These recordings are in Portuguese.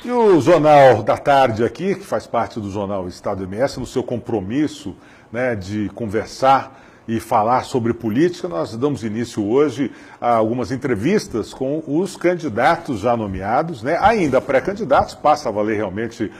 E o Jornal da Tarde aqui, que faz parte do Jornal Estado MS, no seu compromisso, né, de conversar e falar sobre política, nós damos início hoje a algumas entrevistas com os candidatos já nomeados, né, ainda pré-candidatos, passa a valer realmente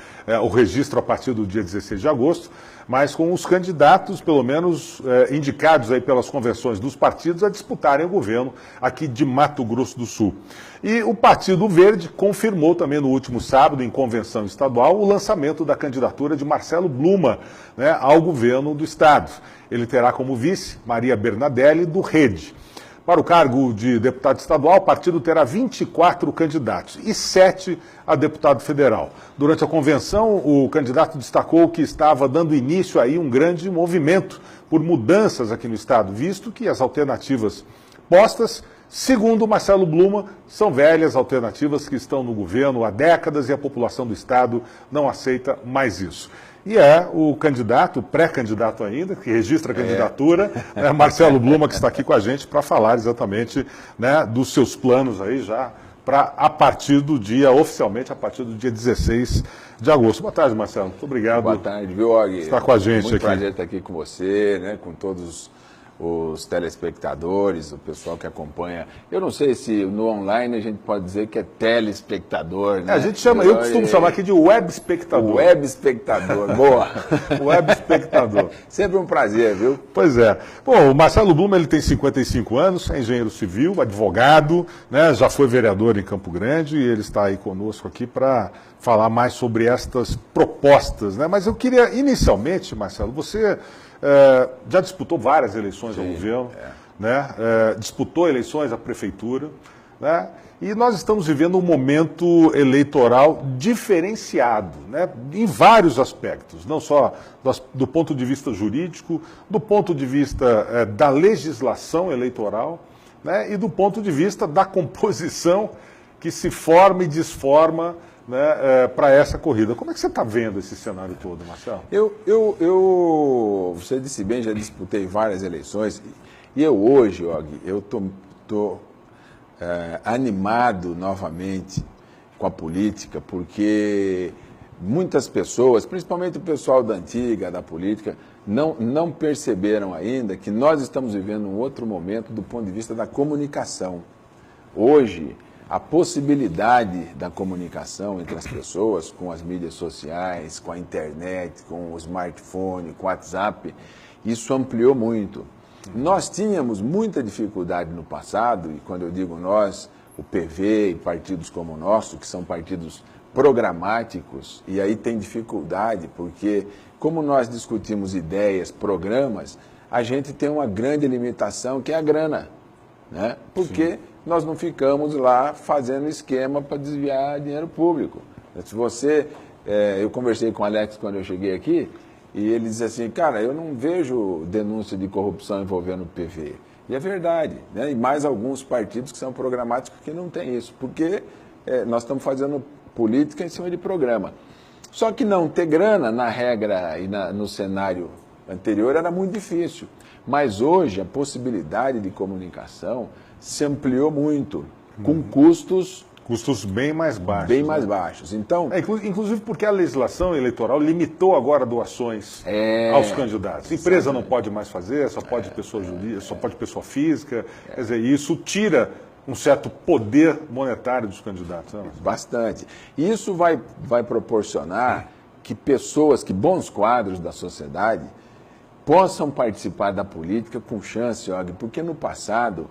o registro a partir do dia 16 de agosto, mas com os candidatos, pelo menos indicados aí pelas convenções dos partidos, a disputarem o governo aqui de Mato Grosso do Sul. E o Partido Verde confirmou também no último sábado, em convenção estadual, o lançamento da candidatura de Marcelo Bluma, né, ao governo do estado. Ele terá como vice Maria Bernadelli, do Rede. Para o cargo de deputado estadual, o partido terá 24 candidatos e 7 a deputado federal. Durante a convenção, o candidato destacou que estava dando início aí um grande movimento por mudanças aqui no estado, visto que as alternativas postas, segundo Marcelo Bluma, são velhas alternativas que estão no governo há décadas e a população do estado não aceita mais isso. E é o candidato, pré-candidato ainda, que registra a candidatura, né, Marcelo Bluma, que está aqui com a gente para falar exatamente, né, dos seus planos aí já para a partir do dia, oficialmente a partir do dia 16 de agosto. Boa tarde, Marcelo. Muito obrigado. Boa tarde, viu, Og? Está com a gente muito aqui. Prazer estar aqui com você, né, com todos os telespectadores, o pessoal que acompanha. Eu não sei se no online a gente pode dizer que é telespectador, né? A gente chama, eu costumo chamar aqui de web espectador. Web espectador, boa. Web espectador. Sempre um prazer, viu? Pois é. Bom, o Marcelo Bluma, ele tem 55 anos, é engenheiro civil, advogado, né, já foi vereador em Campo Grande e ele está aí conosco aqui para falar mais sobre estas propostas, né? Mas eu queria, inicialmente, Marcelo, você já disputou várias eleições ao governo, né? Disputou eleições à prefeitura, né? E nós estamos vivendo um momento eleitoral diferenciado, né? Em vários aspectos, não só do ponto de vista jurídico, do ponto de vista da legislação eleitoral, né? E do ponto de vista da composição que se forma e desforma, né, para essa corrida. Como é que você está vendo esse cenário todo, Marcelo? Você disse bem, já disputei várias eleições e eu hoje, Og, eu tô animado novamente com a política, porque muitas pessoas, principalmente o pessoal da antiga, da política, não perceberam ainda que nós estamos vivendo um outro momento do ponto de vista da comunicação. Hoje, a possibilidade da comunicação entre as pessoas com as mídias sociais, com a internet, com o smartphone, com o WhatsApp, isso ampliou muito. Nós tínhamos muita dificuldade no passado, e quando eu digo nós, o PV e partidos como o nosso, que são partidos programáticos, e aí tem dificuldade, porque como nós discutimos ideias, programas, a gente tem uma grande limitação que é a grana, né? Porque sim, nós não ficamos lá fazendo esquema para desviar dinheiro público. Se você, eu conversei com o Alex quando eu cheguei aqui, e ele disse assim, cara, eu não vejo denúncia de corrupção envolvendo o PV. E é verdade, né? E mais alguns partidos que são programáticos que não tem isso, porque nós estamos fazendo política em cima de programa. Só que não ter grana, na regra e no cenário anterior, era muito difícil. Mas hoje a possibilidade de comunicação se ampliou muito, com custos bem mais baixos. Bem mais baixos. Então, inclusive porque a legislação eleitoral limitou agora doações aos candidatos. A empresa não pode mais fazer, só pode pessoa jurídica, só pode pessoa física. Quer dizer, isso tira um certo poder monetário dos candidatos. Né? Bastante. E isso vai proporcionar que pessoas, que bons quadros da sociedade possam participar da política com chance, Og, porque no passado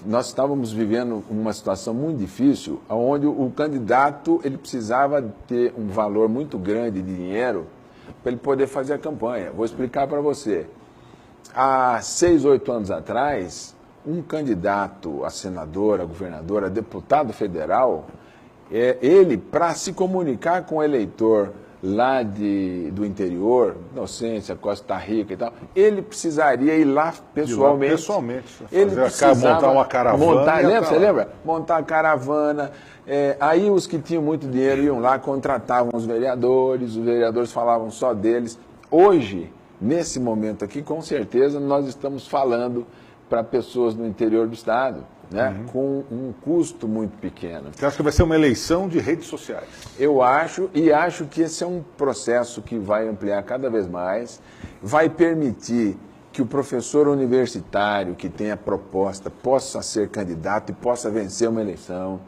nós estávamos vivendo uma situação muito difícil, onde o candidato ele precisava ter um valor muito grande de dinheiro para ele poder fazer a campanha. Vou explicar para você. Há 6, 8 anos atrás, um candidato a senador, a governador, a deputado federal, ele, para se comunicar com o eleitor lá do interior, Inocência, Costa Rica e tal, ele precisaria ir lá pessoalmente. Ele precisava montar uma caravana. Você lembra? Montar a caravana. Aí os que tinham muito dinheiro iam lá, contratavam os vereadores falavam só deles. Hoje, nesse momento aqui, com certeza, nós estamos falando para pessoas no interior do estado. né, com um custo muito pequeno. Você acha que vai ser uma eleição de redes sociais? Eu acho, e acho que esse é um processo que vai ampliar cada vez mais, vai permitir que o professor universitário que tem a proposta possa ser candidato e possa vencer uma eleição,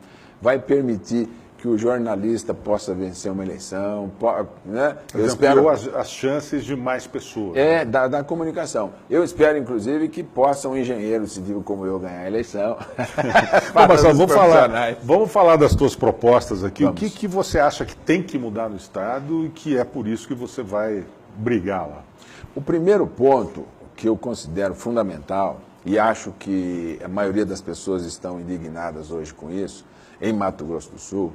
vai permitir que o jornalista possa vencer uma eleição, né? Eu espero as chances de mais pessoas. Da comunicação. Eu espero, inclusive, que possa um engenheiro civil como eu ganhar a eleição. Mas vamos falar das tuas propostas aqui. Vamos. O que você acha que tem que mudar no Estado e que é por isso que você vai brigar lá? O primeiro ponto que eu considero fundamental, e acho que a maioria das pessoas estão indignadas hoje com isso, em Mato Grosso do Sul,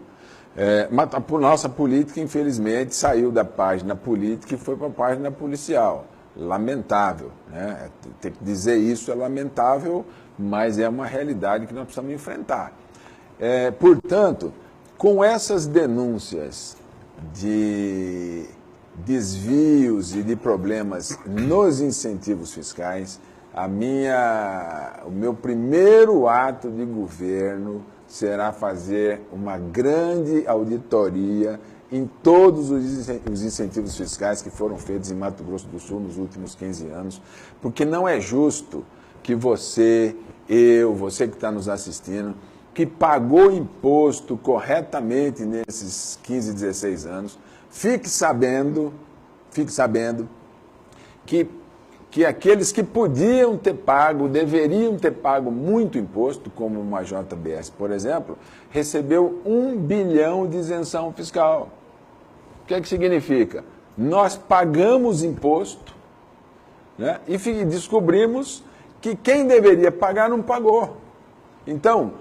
a nossa política, infelizmente, saiu da página política e foi para a página policial. Lamentável, né? Tem que dizer isso, é lamentável, mas é uma realidade que nós precisamos enfrentar. Portanto, com essas denúncias de desvios e de problemas nos incentivos fiscais, o meu primeiro ato de governo será fazer uma grande auditoria em todos os incentivos fiscais que foram feitos em Mato Grosso do Sul nos últimos 15 anos, porque não é justo que você que está nos assistindo, que pagou imposto corretamente nesses 15, 16 anos, fique sabendo que aqueles que podiam ter pago, deveriam ter pago muito imposto, como uma JBS, por exemplo, recebeu 1 bilhão de isenção fiscal. O que é que significa? Nós pagamos imposto, né, e descobrimos que quem deveria pagar não pagou. Então,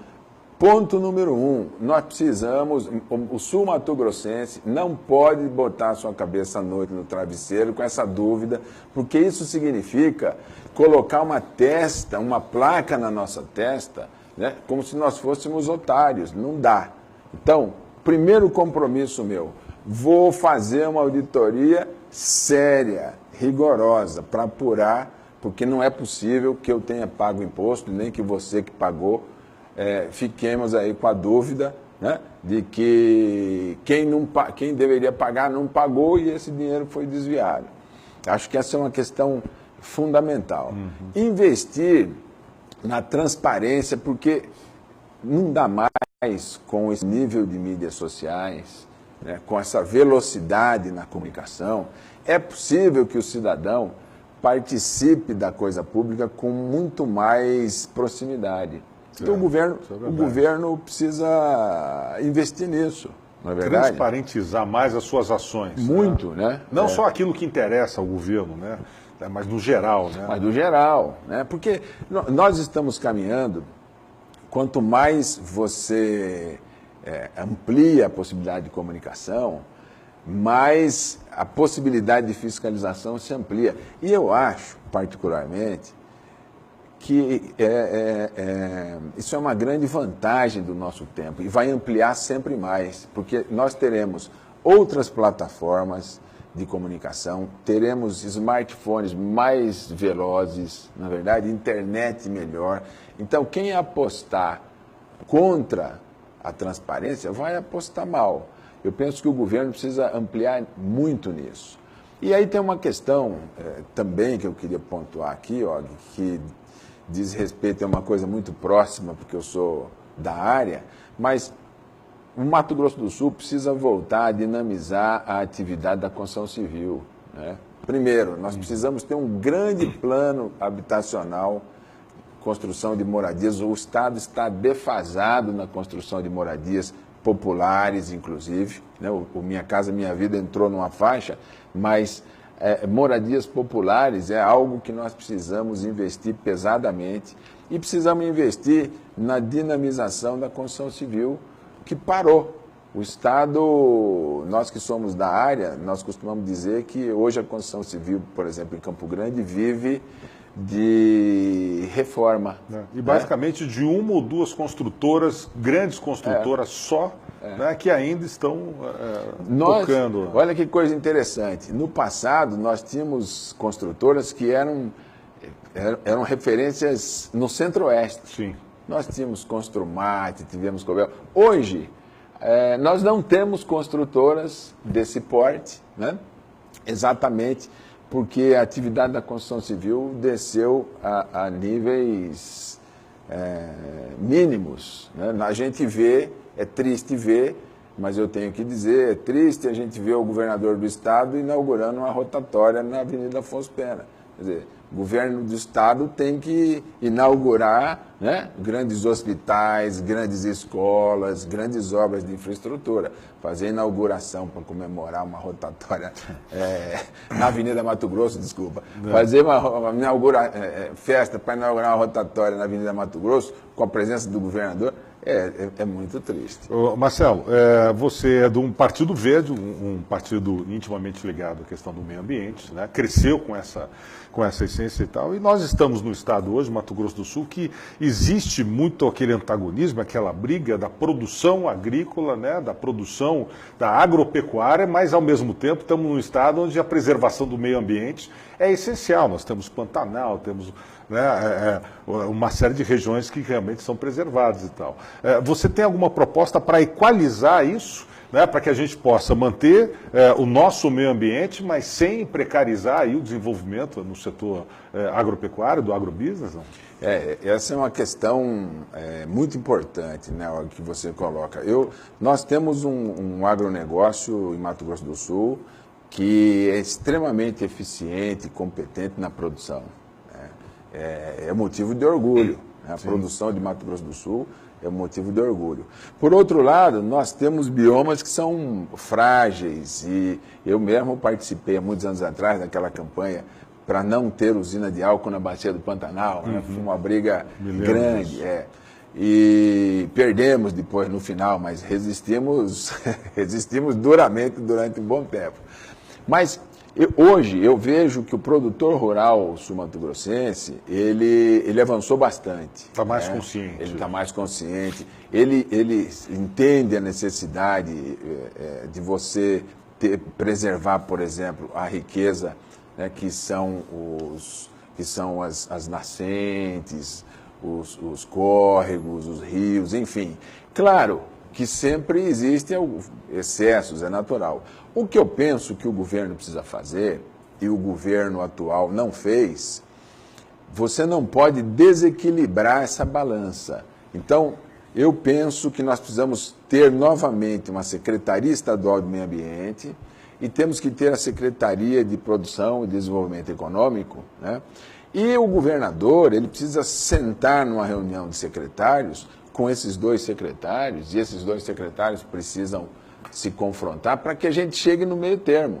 ponto número 1, nós precisamos, o sul-mato-grossense não pode botar a sua cabeça à noite no travesseiro com essa dúvida, porque isso significa colocar uma placa na nossa testa, né, como se nós fôssemos otários, não dá. Então, primeiro compromisso meu, vou fazer uma auditoria séria, rigorosa, para apurar, porque não é possível que eu tenha pago imposto, nem que você que pagou, fiquemos aí com a dúvida, né, de que quem deveria pagar não pagou e esse dinheiro foi desviado. Acho que essa é uma questão fundamental. Investir na transparência, porque não dá mais com esse nível de mídias sociais, né, com essa velocidade na comunicação, é possível que o cidadão participe da coisa pública com muito mais proximidade. Então, o governo precisa investir nisso, não é verdade? Transparentizar mais as suas ações. Muito, né? Não só aquilo que interessa ao governo, né? Mas no geral, né? Mas no geral, né? Porque nós estamos caminhando, quanto mais você amplia a possibilidade de comunicação, mais a possibilidade de fiscalização se amplia. E eu acho, particularmente, que isso é uma grande vantagem do nosso tempo e vai ampliar sempre mais, porque nós teremos outras plataformas de comunicação, teremos smartphones mais velozes, na verdade, internet melhor. Então, quem apostar contra a transparência vai apostar mal. Eu penso que o governo precisa ampliar muito nisso. E aí tem uma questão também que eu queria pontuar aqui, ó, que diz respeito a uma coisa muito próxima, porque eu sou da área, mas o Mato Grosso do Sul precisa voltar a dinamizar a atividade da construção civil, né? Primeiro, nós precisamos ter um grande plano habitacional, construção de moradias. O Estado está defasado na construção de moradias populares, inclusive, né? O Minha Casa Minha Vida entrou numa faixa, mas moradias populares é algo que nós precisamos investir pesadamente e precisamos investir na dinamização da construção civil, que parou. O Estado, nós que somos da área, nós costumamos dizer que hoje a construção civil, por exemplo, em Campo Grande, vive de reforma. E basicamente de uma ou duas construtoras, grandes construtoras só, né, que ainda estão tocando. Olha que coisa interessante. No passado, nós tínhamos construtoras que eram referências no Centro-Oeste. Sim. nós tínhamos Construmate, tivemos Cobel. Hoje, nós não temos construtoras desse porte, né? Exatamente porque a atividade da construção civil desceu a níveis mínimos, né? A gente vê, é triste ver, mas eu tenho que dizer, é triste a gente ver o governador do estado inaugurando uma rotatória na Avenida Afonso Pena. Quer dizer, o governo do estado tem que inaugurar, né, grandes hospitais, grandes escolas, grandes obras de infraestrutura. Fazer inauguração para comemorar uma rotatória na Avenida Mato Grosso, desculpa. Fazer uma festa para inaugurar uma rotatória na Avenida Mato Grosso com a presença do governador é muito triste. Marcelo, você é de um partido verde, um partido intimamente ligado à questão do meio ambiente, né? Cresceu com essa essência e tal, e nós estamos no estado hoje, Mato Grosso do Sul, que existe muito aquele antagonismo, aquela briga da produção agrícola, né? Da produção da agropecuária, mas ao mesmo tempo estamos num estado onde a preservação do meio ambiente é essencial. Nós temos Pantanal, temos, né, uma série de regiões que realmente são preservadas e tal. Você tem alguma proposta para equalizar isso, né, para que a gente possa manter o nosso meio ambiente, mas sem precarizar aí o desenvolvimento no setor agropecuário, do agrobusiness? Não? Essa é uma questão muito importante, né, que você coloca. Nós temos um agronegócio em Mato Grosso do Sul que é extremamente eficiente e competente na produção. É motivo de orgulho. Né? A produção de Mato Grosso do Sul é motivo de orgulho. Por outro lado, nós temos biomas que são frágeis, e eu mesmo participei há muitos anos atrás daquela campanha para não ter usina de álcool na bacia do Pantanal. Né? Foi uma briga grande. E perdemos depois no final, mas resistimos duramente durante um bom tempo. Mas hoje eu vejo que o produtor rural sul-mato-grossense, ele avançou bastante. Está mais consciente. Ele está mais consciente. Ele entende a necessidade de você preservar, por exemplo, a riqueza, né, que são as nascentes, os córregos, os rios, enfim. Claro que sempre existem excessos, é natural. O que eu penso que o governo precisa fazer, e o governo atual não fez, você não pode desequilibrar essa balança. Então, eu penso que nós precisamos ter novamente uma Secretaria Estadual de Meio Ambiente e temos que ter a Secretaria de Produção e Desenvolvimento Econômico, né? E o governador, ele precisa sentar numa reunião de secretários com esses dois secretários, e esses dois secretários precisam se confrontar para que a gente chegue no meio termo.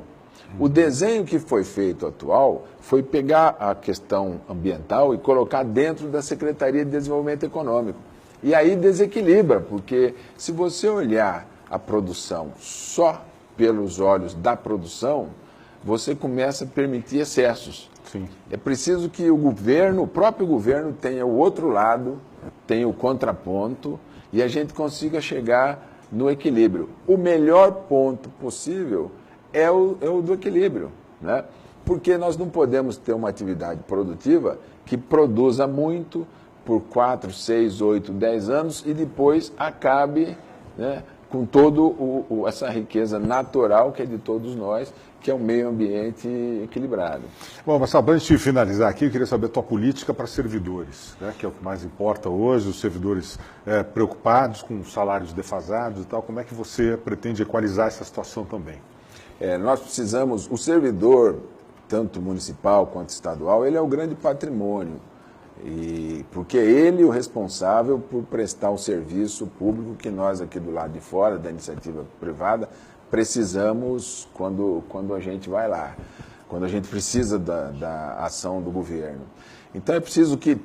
O desenho que foi feito atual foi pegar a questão ambiental e colocar dentro da Secretaria de Desenvolvimento Econômico. E aí desequilibra, porque se você olhar a produção só pelos olhos da produção, você começa a permitir excessos. Sim. É preciso que o próprio governo tenha o outro lado, tenha o contraponto, e a gente consiga chegar no equilíbrio. O melhor ponto possível é o do equilíbrio, né? Porque nós não podemos ter uma atividade produtiva que produza muito por 4, 6, 8, 10 anos e depois acabe, né, com toda essa riqueza natural que é de todos nós, que é um meio ambiente equilibrado. Bom, Marcelo, para a gente finalizar aqui, eu queria saber a tua política para servidores, né, que é o que mais importa hoje, os servidores preocupados com salários defasados e tal. Como é que você pretende equalizar essa situação também? Nós precisamos, o servidor, tanto municipal quanto estadual, ele é o grande patrimônio, porque é ele o responsável por prestar o serviço público que nós aqui do lado de fora, da iniciativa privada, precisamos quando a gente vai lá, quando a gente precisa da ação do governo. Então é preciso que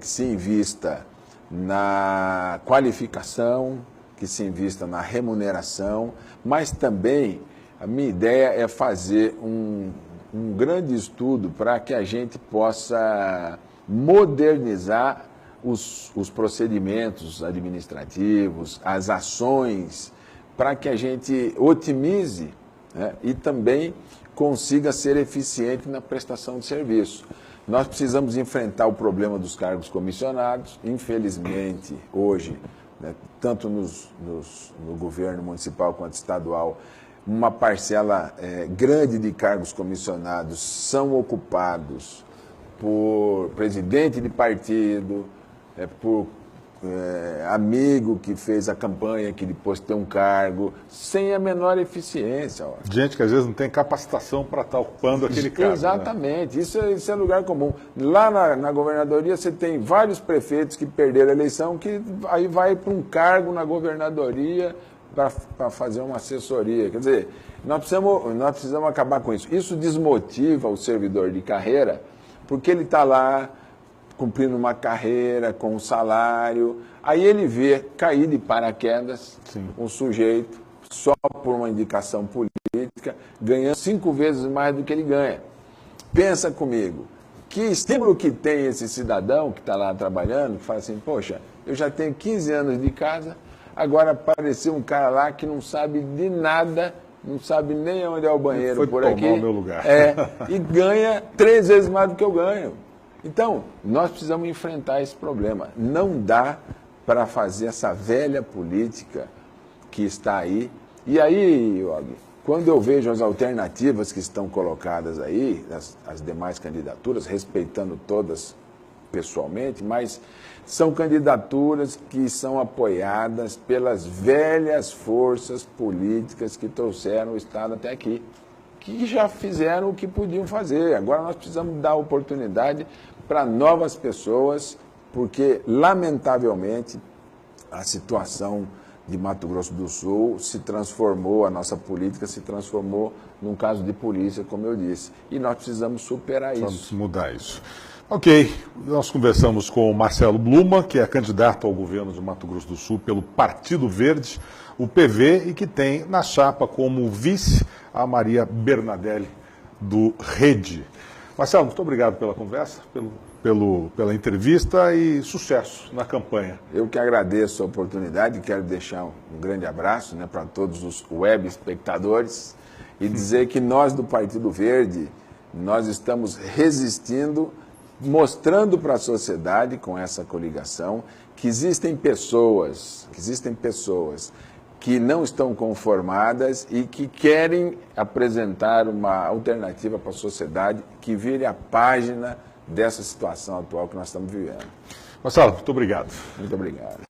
se invista na qualificação, que se invista na remuneração, mas também a minha ideia é fazer um grande estudo para que a gente possa modernizar os procedimentos administrativos, as ações, para que a gente otimize, né, e também consiga ser eficiente na prestação de serviço. Nós precisamos enfrentar o problema dos cargos comissionados. Infelizmente, hoje, né, tanto no governo municipal quanto estadual, uma parcela grande de cargos comissionados são ocupados por presidente de partido, por amigo que fez a campanha, que depois tem um cargo, sem a menor eficiência. Ó. Gente que às vezes não tem capacitação para estar ocupando aquele cargo. Exatamente, né? Isso é lugar comum. Lá na governadoria você tem vários prefeitos que perderam a eleição, que aí vai para um cargo na governadoria para fazer uma assessoria. Quer dizer, nós precisamos acabar com isso. Isso desmotiva o servidor de carreira, porque ele está lá cumprindo uma carreira com um salário, aí ele vê cair de paraquedas um sujeito só por uma indicação política, ganhando 5 vezes mais do que ele ganha. Pensa comigo, que estímulo que tem esse cidadão que está lá trabalhando, que fala assim, poxa, eu já tenho 15 anos de casa, agora apareceu um cara lá que não sabe de nada, não sabe nem onde é o banheiro foi por tomar aqui, o meu lugar. E ganha 3 vezes mais do que eu ganho. Então, nós precisamos enfrentar esse problema. Não dá para fazer essa velha política que está aí. E aí, Yogi, quando eu vejo as alternativas que estão colocadas aí, as demais candidaturas, respeitando todas pessoalmente, mas são candidaturas que são apoiadas pelas velhas forças políticas que trouxeram o Estado até aqui, que já fizeram o que podiam fazer. Agora nós precisamos dar oportunidade para novas pessoas, porque, lamentavelmente, a situação de Mato Grosso do Sul se transformou, a nossa política se transformou num caso de polícia, como eu disse. E nós precisamos superar isso. Vamos mudar isso. Ok, nós conversamos com o Marcelo Bluma, que é candidato ao governo de Mato Grosso do Sul pelo Partido Verde, o PV, e que tem na chapa como vice a Maria Bernadelli, do Rede. Marcelo, muito obrigado pela conversa, pela entrevista e sucesso na campanha. Eu que agradeço a oportunidade e quero deixar um grande abraço, né, para todos os web espectadores e dizer que nós do Partido Verde, nós estamos resistindo, mostrando para a sociedade com essa coligação que existem pessoas que não estão conformadas e que querem apresentar uma alternativa para a sociedade que vire a página dessa situação atual que nós estamos vivendo. Marcelo, muito obrigado. Muito obrigado.